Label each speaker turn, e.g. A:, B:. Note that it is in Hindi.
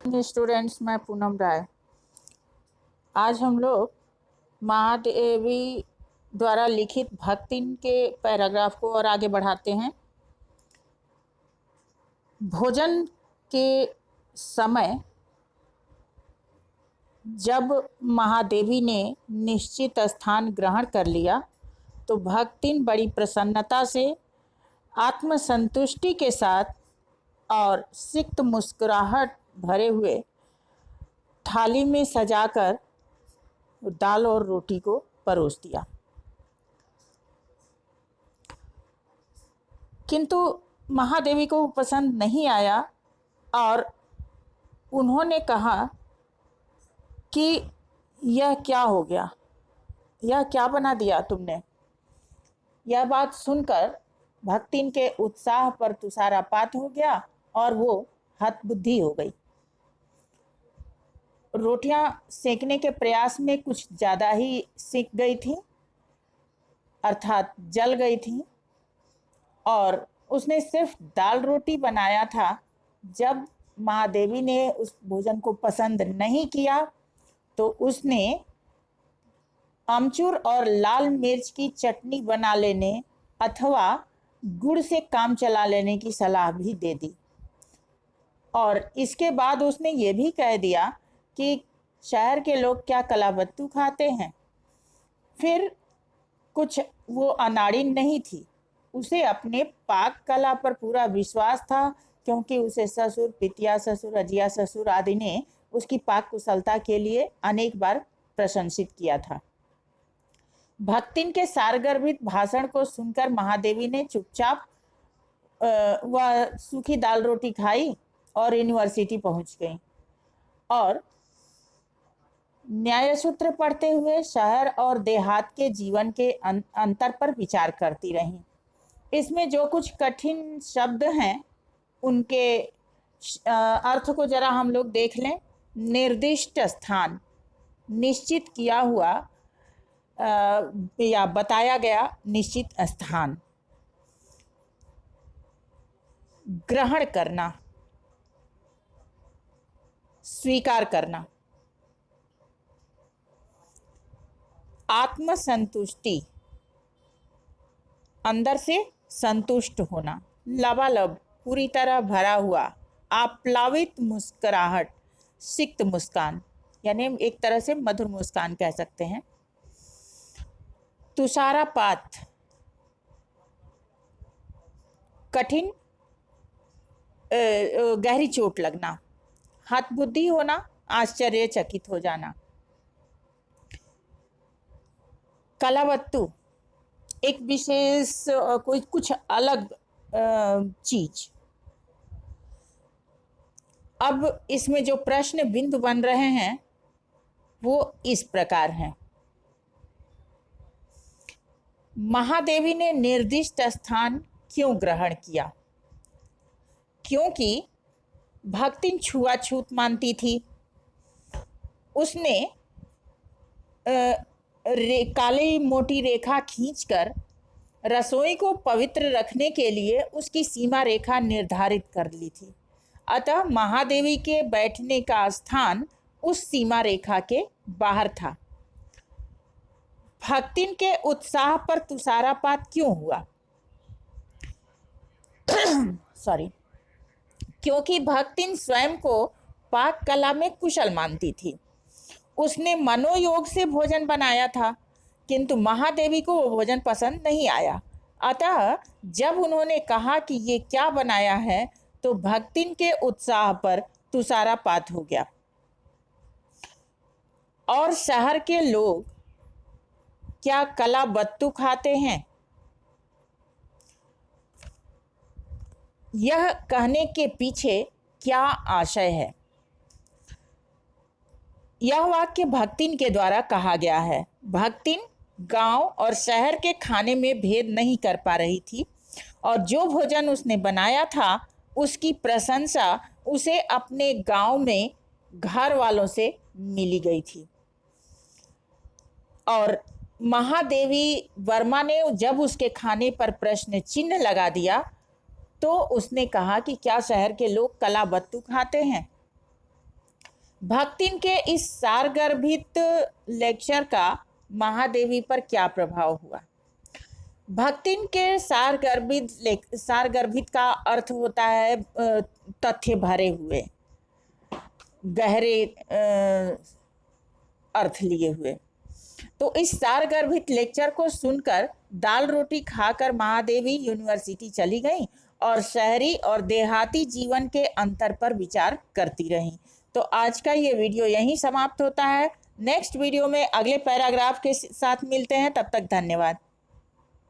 A: स्टूडेंट्स, मैं पूनम राय। आज हम लोग महादेवी द्वारा लिखित भक्तिन के पैराग्राफ को और आगे बढ़ाते हैं। भोजन के समय जब महादेवी ने निश्चित स्थान ग्रहण कर लिया तो भक्तिन बड़ी प्रसन्नता से, आत्मसंतुष्टि के साथ और सिक्त मुस्कुराहट भरे हुए थाली में सजाकर दाल और रोटी को परोस दिया। किंतु महादेवी को पसंद नहीं आया और उन्होंने कहा कि यह क्या हो गया, यह क्या बना दिया तुमने। यह बात सुनकर भक्तिन के उत्साह पर तुषारपात हो गया और वो हतबुद्धि हो गई। रोटियां सेकने के प्रयास में कुछ ज़्यादा ही सिक गई थी, अर्थात जल गई थी, और उसने सिर्फ दाल रोटी बनाया था। जब महादेवी ने उस भोजन को पसंद नहीं किया तो उसने अमचूर और लाल मिर्च की चटनी बना लेने अथवा गुड़ से काम चला लेने की सलाह भी दे दी। और इसके बाद उसने ये भी कह दिया कि शहर के लोग क्या कलाबत्तू खाते हैं। फिर कुछ वो अनाड़ी नहीं थी, उसे अपने पाक कला पर पूरा विश्वास था, क्योंकि उसे ससुर, पितिया ससुर, अजिया ससुर आदि ने उसकी पाक कुशलता के लिए अनेक बार प्रशंसित किया था। भक्तिन के सारगर्भित भाषण को सुनकर महादेवी ने चुपचाप वह सूखी दाल रोटी खाई और यूनिवर्सिटी पहुंच गई और न्यायसूत्र पढ़ते हुए शहर और देहात के जीवन के अंतर पर विचार करती रहीं। इसमें जो कुछ कठिन शब्द हैं उनके अर्थ को जरा हम लोग देख लें। निर्दिष्ट स्थान, निश्चित किया हुआ या बताया गया निश्चित स्थान। ग्रहण करना, स्वीकार करना। आत्मसंतुष्टि, अंदर से संतुष्ट होना। लबालब, पूरी तरह भरा हुआ। आप्लावित मुस्कुराहट, सिक्त मुस्कान, यानी एक तरह से मधुर मुस्कान कह सकते हैं। तुषारपात, कठिन गहरी चोट लगना। हतबुद्धि होना, आश्चर्यचकित हो जाना। कलावत्तु, एक विशेष कोई कुछ अलग चीज। अब इसमें जो प्रश्न बिंदु बन रहे हैं वो इस प्रकार हैं। महादेवी ने निर्दिष्ट स्थान क्यों ग्रहण किया? क्योंकि भक्तिन छुआछूत मानती थी। उसने काली मोटी रेखा खींचकर रसोई को पवित्र रखने के लिए उसकी सीमा रेखा निर्धारित कर ली थी। अतः महादेवी के बैठने का स्थान उस सीमा रेखा के बाहर था। भक्तिन के उत्साह पर तुषारपात क्यों हुआ? सॉरी, क्योंकि भक्तिन स्वयं को पाक कला में कुशल मानती थी। उसने मनोयोग से भोजन बनाया था, किंतु महादेवी को वो भोजन पसंद नहीं आया। अतः जब उन्होंने कहा कि ये क्या बनाया है तो भक्तिन के उत्साह पर तुषारपात हो गया। और शहर के लोग क्या कलाबत्तू खाते हैं? यह कहने के पीछे क्या आशय है? यह वाक्य भक्तिन के द्वारा कहा गया है। भक्तिन गांव और शहर के खाने में भेद नहीं कर पा रही थी और जो भोजन उसने बनाया था उसकी प्रशंसा उसे अपने गांव में घर वालों से मिली गई थी। और महादेवी वर्मा ने जब उसके खाने पर प्रश्न चिन्ह लगा दिया तो उसने कहा कि क्या शहर के लोग कलाबत्तू खाते हैं? भक्तिन के इस सारगर्भित लेक्चर का महादेवी पर क्या प्रभाव हुआ? भक्तिन के सारगर्भित का अर्थ होता है तथ्य भरे हुए, गहरे अर्थ लिए हुए। तो इस सारगर्भित लेक्चर को सुनकर दाल रोटी खाकर महादेवी यूनिवर्सिटी चली गई और शहरी और देहाती जीवन के अंतर पर विचार करती रहीं। तो आज का ये वीडियो यहीं समाप्त होता है। नेक्स्ट वीडियो में अगले पैराग्राफ के साथ मिलते हैं। तब तक धन्यवाद।